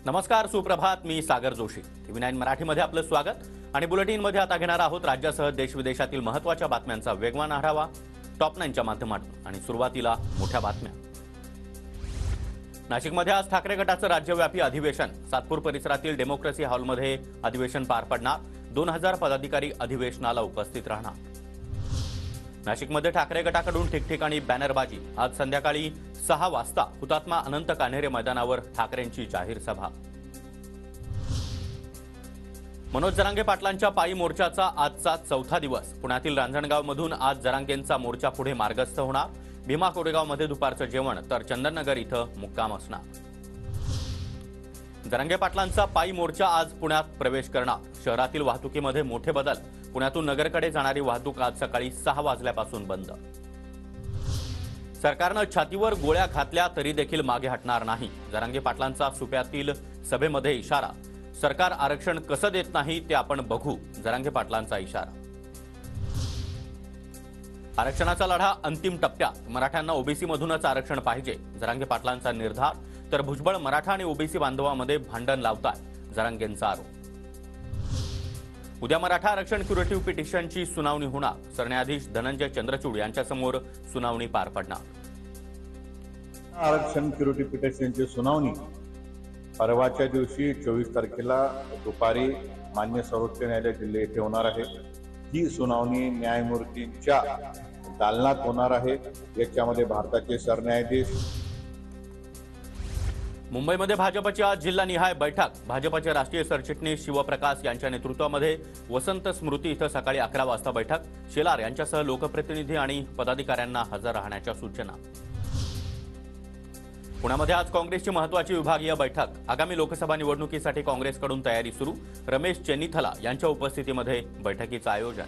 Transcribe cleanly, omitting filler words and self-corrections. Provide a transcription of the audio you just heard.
नमस्कार, सुप्रभात. मी सागर जोशी. TV9 मराठीमध्ये आपलं स्वागत आणि बुलेटिनमध्ये आता घेणार आहोत राज्यासह देश-विदेशातील महत्त्वाच्या बातम्यांचा वेगवान आढावा टॉप 9च्या माध्यमातून. आणि सुरुवातीला मोठ्या बातम्या. नाशिकमध्ये आज ठाकरे गटाचं राज्यव्यापी अधिवेशन. सातपूर परिसरातील डेमोक्रेसी हॉलमध्ये अधिवेशन पार पडणार. 2000 पदाधिकारी अधिवेशनाला उपस्थित राहणार. नाशिकमध्ये ठाकरे गटाकडून ठिकठिकाणी बॅनरबाजी. आज संध्याकाळी 6 वाजता हुतात्मा अनंत कान्हेरे मैदानावर ठाकरेंची जाहीर सभा. मनोज जरांगे पाटलांच्या पायी मोर्चाचा आजचा चौथा दिवस. पुण्यातील रांजणगावमधून आज जरांगेंचा मोर्चा पुढे मार्गस्थ होणार. भीमा कोरेगावमध्ये दुपारचं जेवण तर चंदननगर इथं मुक्काम असणार. जरांगे पाटलांचा पायी मोर्चा आज पुण्यात प्रवेश करणार. शहरातील वाहतुकीमध्ये मोठे बदल. पुण्यातून नगरकडे जाणारी वाहतूक आज सकाळी 6 वाजल्यापासून बंद. सरकारनं छातीवर गोळ्या घातल्या तरी देखील मागे हटणार नाही. जरांगे पाटलांचा सुप्यातील सभेमध्ये इशारा. सरकार आरक्षण कसं देत नाही ते आपण बघू. जरांगे पाटलांचा इशारा. आरक्षणाचा लढा अंतिम टप्प्यात. मराठ्यांना ओबीसी मधूनच आरक्षण पाहिजे. जरांगे पाटलांचा निर्धार. तर भुजबळ मराठा आणि ओबीसी बांधवांमध्ये भांडण लावतात. जरांगेंचा आरोप. उद्या मराठा आरक्षण क्युरेटिव्ह पिटिशनची सुनावणी होणार. सरन्यायाधीश धनंजय चंद्रचूड यांच्यासमोर सुनावणी पार पडणार. आरक्षण क्युरेटिव्ह पिटिशनची सुनावणी परवाच्या दिवशी 24 तारखेला दुपारी मान्य सर्वोच्च न्यायालय दिल्ली येथे होणार आहे. ही सुनावणी न्यायमूर्तींच्या दालनात होणार आहे. याच्यामध्ये भारताचे सरन्यायाधीश. मुंबईमध्ये भाजपची आज जिल्हानिहाय बैठक. भाजपचे राष्ट्रीय सरचिटणीस शिवप्रकाश यांच्या नेतृत्वामध्ये वसंत स्मृती इथं सकाळी 11 वाजता बैठक. शेलार यांच्यासह लोकप्रतिनिधी आणि पदाधिकाऱ्यांना हजर राहण्याच्या सूचना. पुण्यामध्ये आज काँग्रेसची महत्त्वाची विभागीय बैठक. आगामी लोकसभा निवडणुकीसाठी काँग्रेसकडून तयारी सुरू. रमेश चेन्निथला यांच्या उपस्थितीमध्ये बैठकीचं आयोजन.